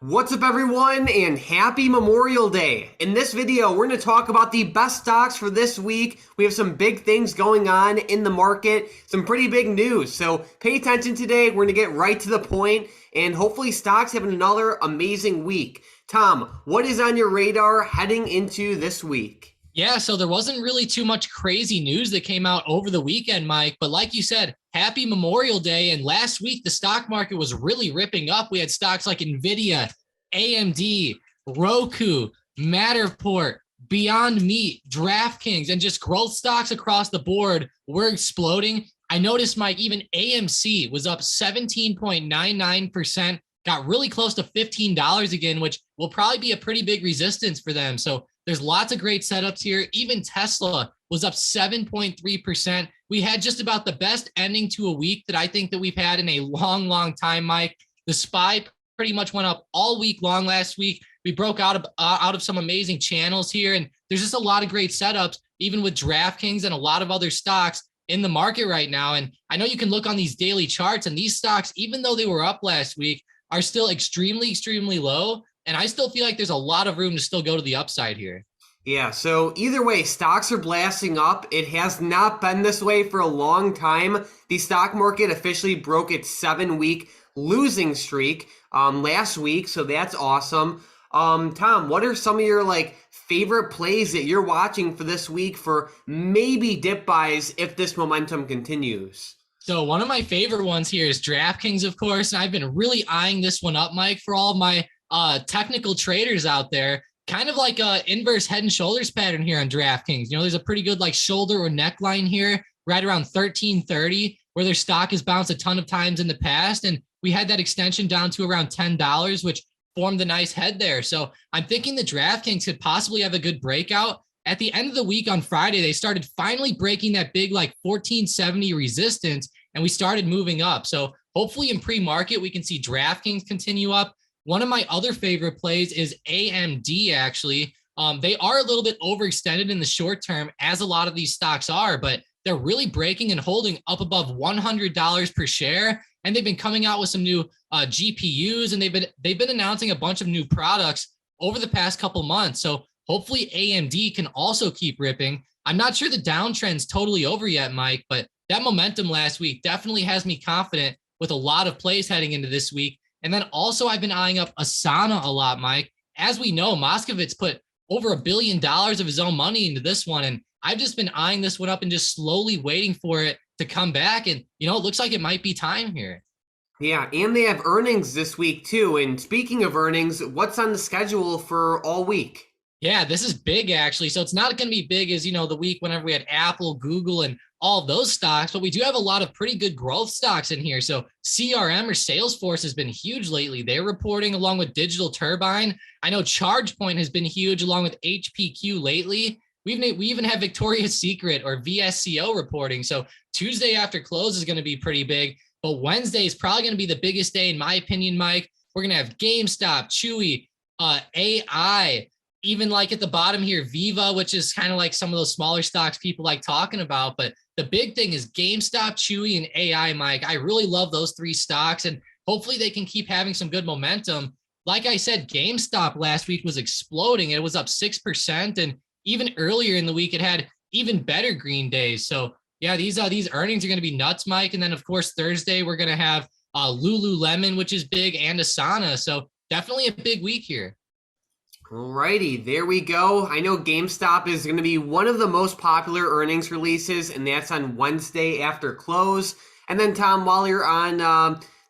What's up everyone and happy Memorial Day. In this video, we're going to talk about the best stocks for this week. We have some big things going on in the market, some pretty big news. So pay attention today. We're going to get right to the point and hopefully stocks have another amazing week. Tom, what is on your radar heading into this week? Yeah, so there wasn't really too much crazy news that came out over the weekend, Mike. But like you said, happy Memorial Day. And last week, the stock market was really ripping up. We had stocks like NVIDIA, AMD, Roku, Matterport, Beyond Meat, DraftKings, and just growth stocks across the board were exploding. I noticed, Mike, even AMC was up 17.99%, got really close to $15 again, which will probably be a pretty big resistance for them. So there's lots of great setups here. Even Tesla was up 7.3%. We had just about the best ending to a week that I think that we've had in a long, long time, Mike. The SPY pretty much went up all week long last week. We broke out of some amazing channels here, and there's just a lot of great setups, even with DraftKings and a lot of other stocks in the market right now. And I know you can look on these daily charts, and these stocks, even though they were up last week, are still extremely, extremely low. And I still feel like there's a lot of room to still go to the upside here. Yeah, so either way, stocks are blasting up. It has not been this way for a long time. The stock market officially broke its 7-week losing streak last week, so that's awesome. Tom, what are some of your favorite plays that you're watching for this week for maybe dip buys if this momentum continues? So one of my favorite ones here is DraftKings, of course, and I've been really eyeing this one up, Mike, for all of my technical traders out there. Kind of like a inverse head and shoulders pattern here on DraftKings. You know, there's a pretty good shoulder or neckline here right around 1330, where their stock has bounced a ton of times in the past. And we had that extension down to around $10, which formed a nice head there. So I'm thinking the DraftKings could possibly have a good breakout. At the end of the week on Friday, they started finally breaking that big 1470 resistance, and we started moving up. So hopefully in pre-market, we can see DraftKings continue up. One of my other favorite plays is AMD, actually. They are a little bit overextended in the short term, as a lot of these stocks are, but they're really breaking and holding up above $100 per share. And they've been coming out with some new GPUs, and they've been announcing a bunch of new products over the past couple months. So hopefully AMD can also keep ripping. I'm not sure the downtrend's totally over yet, Mike, but that momentum last week definitely has me confident with a lot of plays heading into this week. And then also I've been eyeing up Asana a lot, Mike. As we know, Moskovitz put over $1 billion of his own money into this one. And I've just been eyeing this one up and just slowly waiting for it to come back. And, it looks like it might be time here. Yeah, and they have earnings this week too. And speaking of earnings, what's on the schedule for all week? Yeah, this is big, actually. So it's not going to be big as, the week whenever we had Apple, Google, and all of those stocks, but we do have a lot of pretty good growth stocks in here. So CRM or Salesforce has been huge lately. They're reporting along with Digital Turbine. I know ChargePoint has been huge along with HPQ lately. We even have Victoria's Secret or VSCO reporting. So Tuesday after close is going to be pretty big, but Wednesday is probably going to be the biggest day, in my opinion, Mike. We're going to have GameStop, Chewy, AI, even at the bottom here, Viva, which is kind of like some of those smaller stocks people like talking about. But the big thing is GameStop, Chewy, and AI, Mike. I really love those three stocks, and hopefully they can keep having some good momentum. Like I said, GameStop last week was exploding. It was up 6%, and even earlier in the week, it had even better green days. So yeah, these earnings are going to be nuts, Mike. And then of course, Thursday, we're going to have Lululemon, which is big, and Asana. So definitely a big week here. Alrighty, there we go. I know GameStop is going to be one of the most popular earnings releases, and that's on Wednesday after close. And then, Tom, while you're on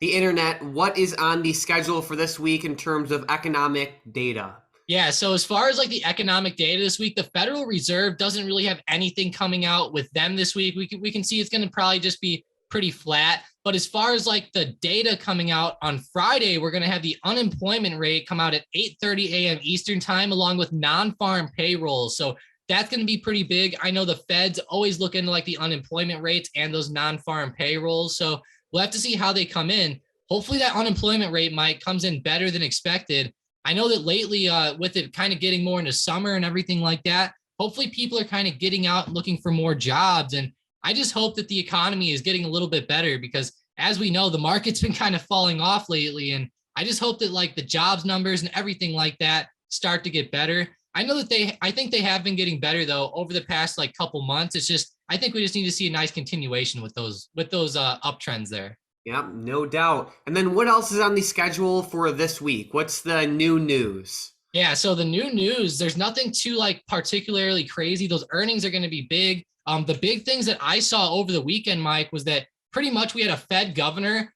the internet, what is on the schedule for this week in terms of economic data? Yeah, so as far as the economic data this week, the Federal Reserve doesn't really have anything coming out with them this week. We can see it's going to probably just be pretty flat. But as far as the data coming out on Friday, we're going to have the unemployment rate come out at 8:30 a.m. Eastern time, along with non-farm payrolls. So that's going to be pretty big. I know the Feds always look into the unemployment rates and those non-farm payrolls. So we'll have to see how they come in. Hopefully that unemployment rate, Mike, comes in better than expected. I know that lately with it kind of getting more into summer and everything like that, hopefully people are kind of getting out and looking for more jobs. And I just hope that the economy is getting a little bit better because, as we know, the market's been kind of falling off lately. And I just hope that like the jobs numbers and everything like that start to get better. I think they have been getting better though over the past like couple months. It's just, I think we just need to see a nice continuation with those uptrends there. Yep, no doubt. And then what else is on the schedule for this week? What's the new news? Yeah, so the new news, there's nothing too like particularly crazy. Those earnings are going to be big. The big things that I saw over the weekend, Mike, was that pretty much we had a Fed governor,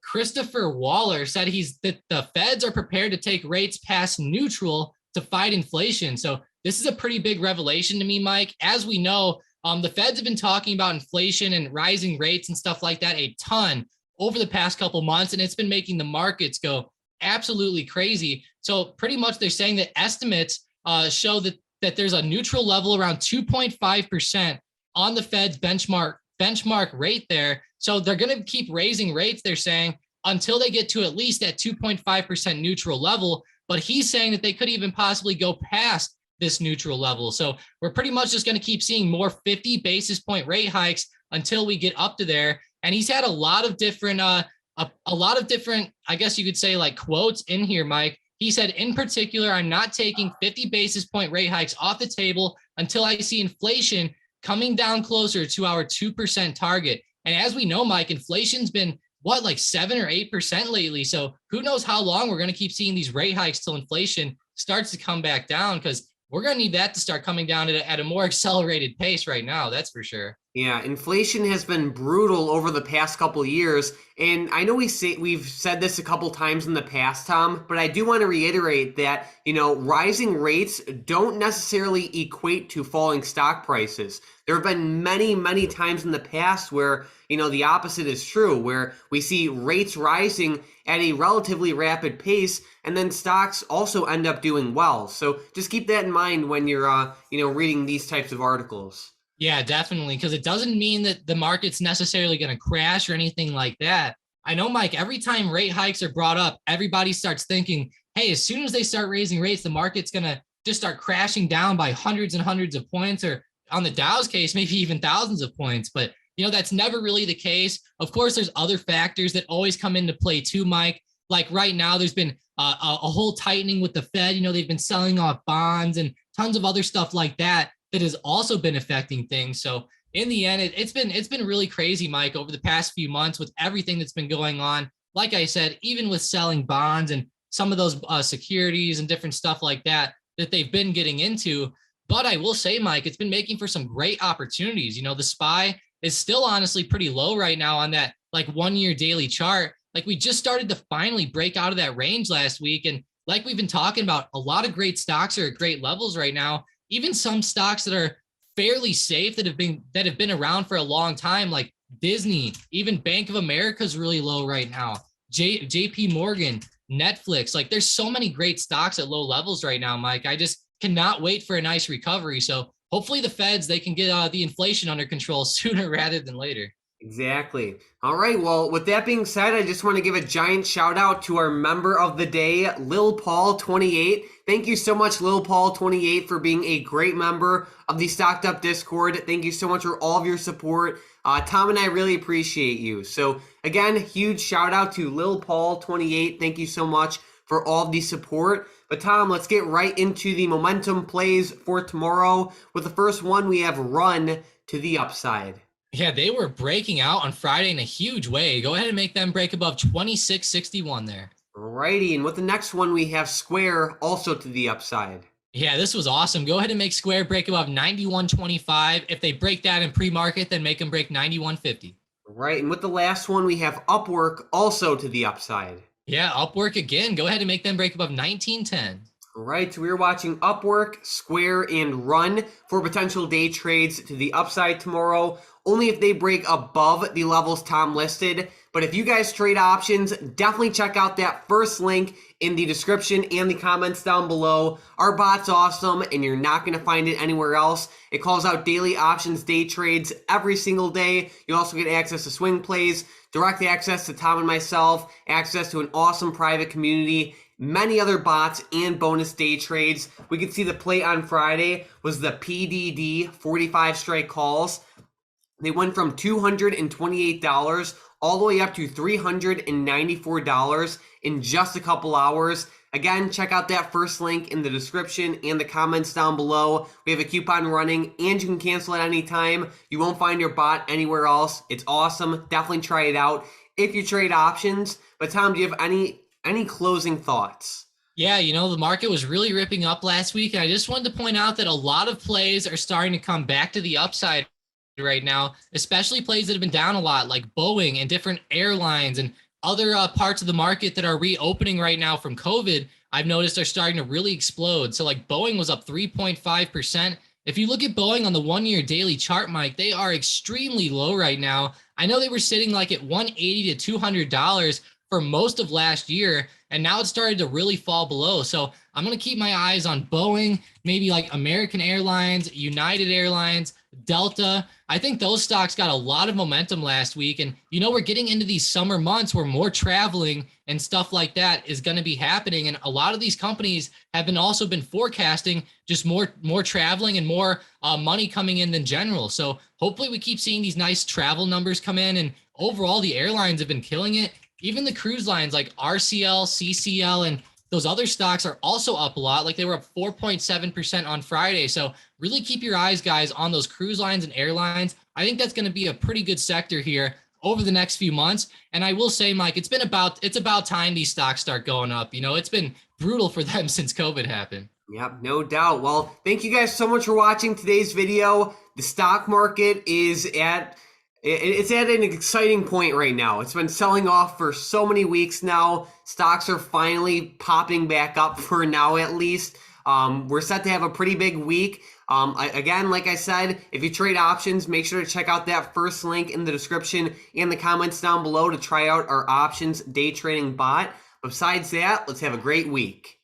Christopher Waller, said that the Feds are prepared to take rates past neutral to fight inflation. So this is a pretty big revelation to me, Mike. As we know, the Feds have been talking about inflation and rising rates and stuff like that a ton over the past couple months, and it's been making the markets go absolutely crazy. So pretty much they're saying that estimates show that there's a neutral level around 2.5% on the Fed's benchmark rate there. So they're going to keep raising rates, they're saying, until they get to at least that 2.5% neutral level. But he's saying that they could even possibly go past this neutral level. So we're pretty much just going to keep seeing more 50 basis point rate hikes until we get up to there. And he's had a lot of different, I guess you could say like quotes in here, Mike. He said, in particular, I'm not taking 50 basis point rate hikes off the table until I see inflation coming down closer to our 2% target. And as we know, Mike, inflation's been like 7 or 8% lately. So who knows how long we're going to keep seeing these rate hikes till inflation starts to come back down, because we're going to need that to start coming down at a more accelerated pace right now. That's for sure. Yeah, inflation has been brutal over the past couple years, and I know we've said this a couple times in the past, Tom, but I do want to reiterate that, rising rates don't necessarily equate to falling stock prices. There have been many, many times in the past where, the opposite is true, where we see rates rising at a relatively rapid pace, and then stocks also end up doing well. So just keep that in mind when you're, reading these types of articles. Yeah, definitely. Because it doesn't mean that the market's necessarily going to crash or anything like that. I know, Mike, every time rate hikes are brought up, everybody starts thinking, hey, as soon as they start raising rates, the market's going to just start crashing down by hundreds and hundreds of points, or on the Dow's case, maybe even thousands of points. But, that's never really the case. Of course, there's other factors that always come into play too, Mike. Like right now, there's been a whole tightening with the Fed. They've been selling off bonds and tons of other stuff like that has also been affecting things. So in the end, it's been really crazy, Mike, over the past few months with everything that's been going on. Like I said, even with selling bonds and some of those securities and different stuff like that they've been getting into. But I will say, Mike, it's been making for some great opportunities. The SPY is still honestly pretty low right now on that like 1 year daily chart. Like we just started to finally break out of that range last week. And like we've been talking about, a lot of great stocks are at great levels right now. Even some stocks that are fairly safe that have been around for a long time, like Disney, even Bank of America is really low right now. JP Morgan, Netflix, like there's so many great stocks at low levels right now, Mike. I just cannot wait for a nice recovery. So hopefully the Feds, they can get the inflation under control sooner rather than later. Exactly. All right. Well, with that being said, I just want to give a giant shout out to our member of the day, Lil Paul 28. Thank you so much, Lil Paul 28, for being a great member of the Stocked Up Discord. Thank you so much for all of your support. Tom and I really appreciate you. So again, huge shout out to Lil Paul 28. Thank you so much for all the support. But Tom, let's get right into the momentum plays for tomorrow. With the first one, we have Run to the upside. Yeah, they were breaking out on Friday in a huge way. Go ahead and make them break above 26.61 there. Alrighty, and with the next one, we have Square also to the upside. Yeah, this was awesome. Go ahead and make Square break above 91.25. If they break that in pre-market, then make them break 91.50. Right, and with the last one, we have Upwork also to the upside. Yeah, Upwork again. Go ahead and make them break above 19.10. All right, so we're watching Upwork, Square, and Run for potential day trades to the upside tomorrow. Only if they break above the levels Tom listed. But if you guys trade options, definitely check out that first link in the description and the comments down below. Our bot's awesome, and you're not going to find it anywhere else. It calls out daily options day trades every single day. You also get access to swing plays, direct access to Tom and myself, access to an awesome private community, many other bots, and bonus day trades. We can see the play on Friday was the PDD 45 strike calls. They went from $228 all the way up to $394 in just a couple hours. Again, check out that first link in the description and the comments down below. We have a coupon running and you can cancel at any time. You won't find your bot anywhere else. It's awesome. Definitely try it out if you trade options. But Tom, do you have any closing thoughts? Yeah, the market was really ripping up last week. And I just wanted to point out that a lot of plays are starting to come back to the upside right now, especially plays that have been down a lot, like Boeing and different airlines and other parts of the market that are reopening right now from COVID. I've noticed are starting to really explode. So like Boeing was up 3.5%. If you look at Boeing on the 1-year daily chart, Mike, they are extremely low right now. I know they were sitting like at $180 to $200 for most of last year, and now it's started to really fall below. So I'm going to keep my eyes on Boeing, maybe like American Airlines, United Airlines, Delta. I think those stocks got a lot of momentum last week. And, we're getting into these summer months where more traveling and stuff like that is going to be happening. And a lot of these companies have also been forecasting just more traveling and more money coming in than general. So hopefully we keep seeing these nice travel numbers come in. And overall, the airlines have been killing it. Even the cruise lines like RCL, CCL, and those other stocks are also up a lot. Like they were up 4.7% on Friday. So really keep your eyes, guys, on those cruise lines and airlines. I think that's going to be a pretty good sector here over the next few months. And I will say, Mike, it's about time these stocks start going up. It's been brutal for them since COVID happened. Yep, no doubt. Well, thank you guys so much for watching today's video. The stock market is at an exciting point right now. It's been selling off for so many weeks now. Stocks are finally popping back up for now, at least. We're set to have a pretty big week. Again, like I said, if you trade options, make sure to check out that first link in the description and the comments down below to try out our options day trading bot. Besides that, let's have a great week.